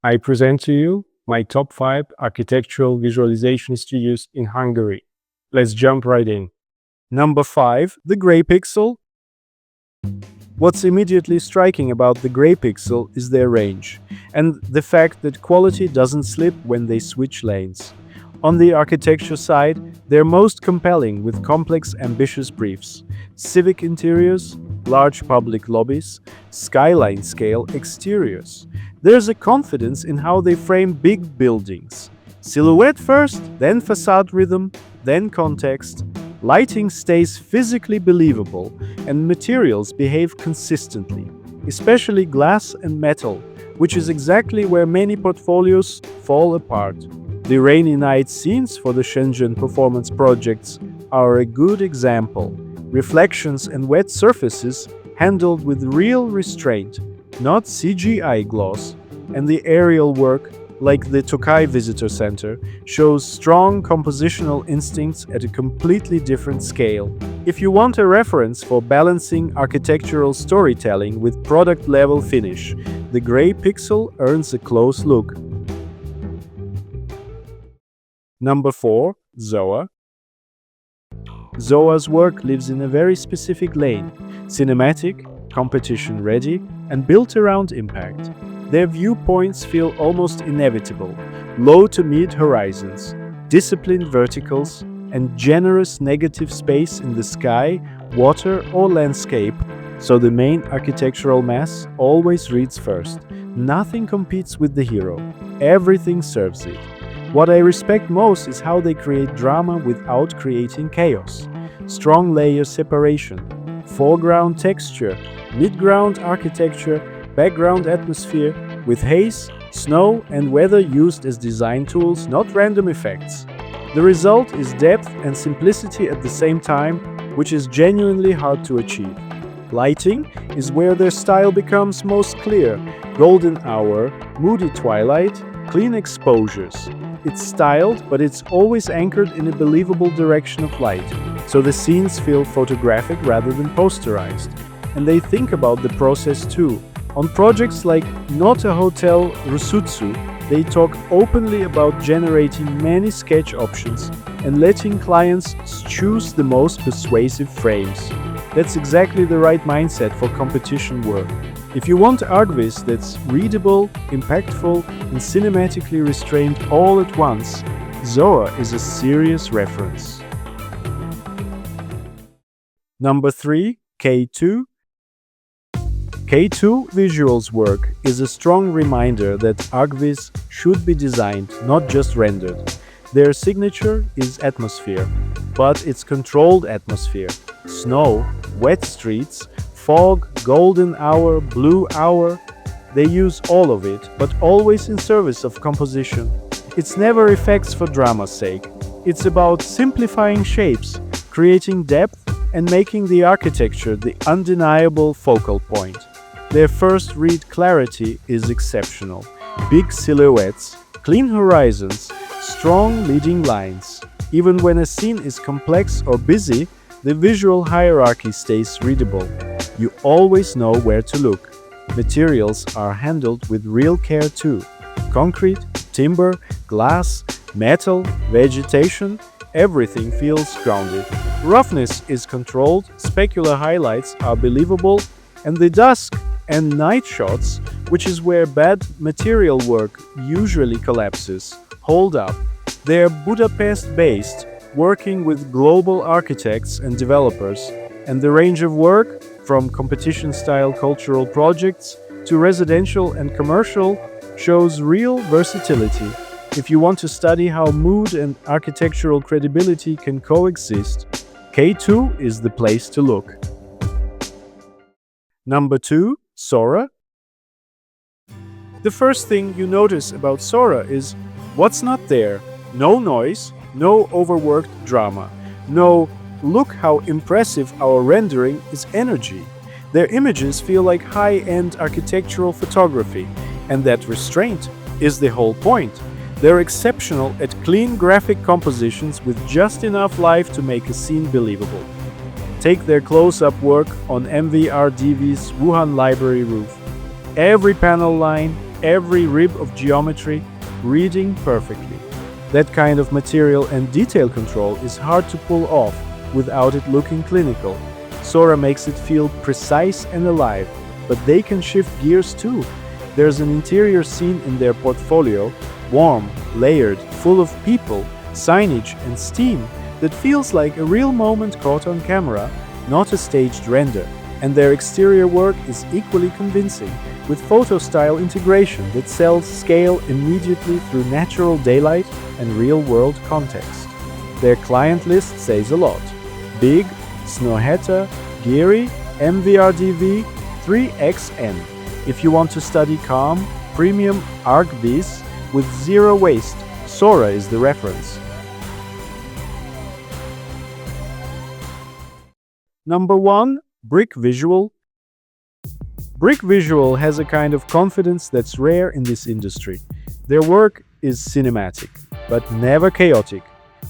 I present to you my top 5 architectural visualization studios in Hungary. Let's jump right in. Number 5, the GREYPIXEL. What's immediately striking about the GREYPIXEL is their range, and the fact that quality doesn't slip when they switch lanes. On the architecture side, they're most compelling with complex, ambitious briefs, civic interiors, large public lobbies, skyline-scale exteriors. There's a confidence in how they frame big buildings. Silhouette first, then facade rhythm, then context. Lighting stays physically believable, and materials behave consistently, especially glass and metal, which is exactly where many portfolios fall apart. The rainy night scenes for the Shenzhen performance projects are a good example. Reflections and wet surfaces handled with real restraint, not CGI gloss, and the aerial work, like the Tokai Visitor Center, shows strong compositional instincts at a completely different scale. If you want a reference for balancing architectural storytelling with product-level finish, the GREYPIXEL earns a close look. Number 4, SORA. SORA's work lives in a very specific lane, cinematic, competition-ready, and built around impact. Their viewpoints feel almost inevitable, low to mid horizons, disciplined verticals, and generous negative space in the sky, water, or landscape, so the main architectural mass always reads first. Nothing competes with the hero, everything serves it. What I respect most is how they create drama without creating chaos. Strong layer separation, foreground texture, midground architecture, background atmosphere, with haze, snow, and weather used as design tools, not random effects. The result is depth and simplicity at the same time, which is genuinely hard to achieve. Lighting is where their style becomes most clear. Golden hour, moody twilight, clean exposures. It's styled, but it's always anchored in a believable direction of light, so the scenes feel photographic rather than posterized. And they think about the process too. On projects like Not a Hotel Rusutsu, they talk openly about generating many sketch options and letting clients choose the most persuasive frames. That's exactly the right mindset for competition work. If you want ArchViz that's readable, impactful, and cinematically restrained all at once, SORA is a serious reference. Number 3, K2. K2 Visuals work is a strong reminder that ArchViz should be designed, not just rendered. Their signature is atmosphere, but it's controlled atmosphere. Snow, wet streets, fog, golden hour, blue hour. They use all of it, but always in service of composition. It's never effects for drama's sake. It's about simplifying shapes, creating depth, and making the architecture the undeniable focal point. Their first read clarity is exceptional. Big silhouettes, clean horizons, strong leading lines. Even when a scene is complex or busy, the visual hierarchy stays readable. You always know where to look. Materials are handled with real care too. Concrete, timber, glass, metal, vegetation, everything feels grounded. Roughness is controlled, specular highlights are believable, and the dusk and night shots, which is where bad material work usually collapses, hold up. They're Budapest-based, working with global architects and developers, and the range of work, from competition-style cultural projects to residential and commercial, shows real versatility. If you want to study how mood and architectural credibility can coexist, K2 is the place to look. Number 2, SORA. The first thing you notice about SORA is what's not there. No noise, no overworked drama, no "look how impressive our rendering is" energy. Their images feel like high-end architectural photography, and that restraint is the whole point. They're exceptional at clean graphic compositions with just enough life to make a scene believable. Take their close-up work on MVRDV's Wuhan library roof. Every panel line, every rib of geometry reading perfectly. That kind of material and detail control is hard to pull off without it looking clinical. SORA makes it feel precise and alive, but they can shift gears too. There's an interior scene in their portfolio, warm, layered, full of people, signage and steam, that feels like a real moment caught on camera, not a staged render. And their exterior work is equally convincing, with photo-style integration that sells scale immediately through natural daylight and real-world context. Their client list says a lot. Big, Snohetta, Geary, MVRDV, 3XN. If you want to study calm, premium ArchViz with zero waste, SORA is the reference. Number 1. Brick Visual. Brick Visual has a kind of confidence that's rare in this industry. Their work is cinematic, but never chaotic.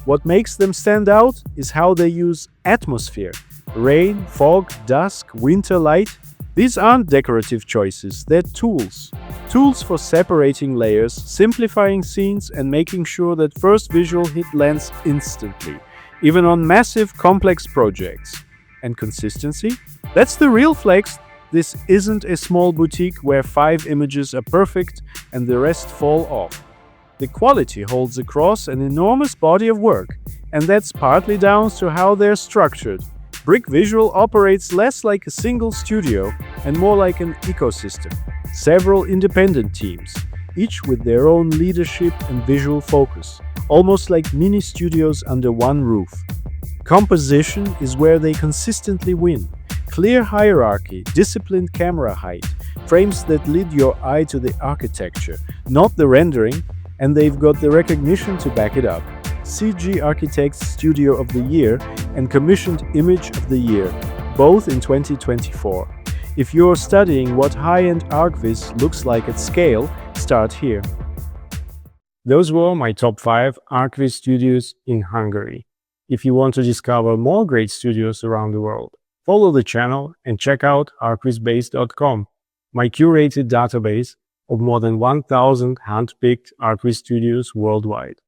What makes them stand out is how they use atmosphere. Rain, fog, dusk, winter light. These aren't decorative choices, they're tools. Tools for separating layers, simplifying scenes, and making sure that first visual hit lands instantly, even on massive, complex projects. And consistency? That's the real flex. This isn't a small boutique where 5 images are perfect and the rest fall off. The quality holds across an enormous body of work, and that's partly down to how they're structured. Brick Visual operates less like a single studio and more like an ecosystem. Several independent teams, each with their own leadership and visual focus, almost like mini studios under one roof. Composition is where they consistently win. Clear hierarchy, disciplined camera height, frames that lead your eye to the architecture, not the rendering, and they've got the recognition to back it up. CG Architects Studio of the Year and Commissioned Image of the Year, both in 2024. If you're studying what high-end ArchViz looks like at scale, start here. Those were my top 5 ArchViz studios in Hungary. If you want to discover more great studios around the world, follow the channel and check out ARCHVIZBASE.com, my curated database of more than 1,000 hand-picked ArchViz studios worldwide.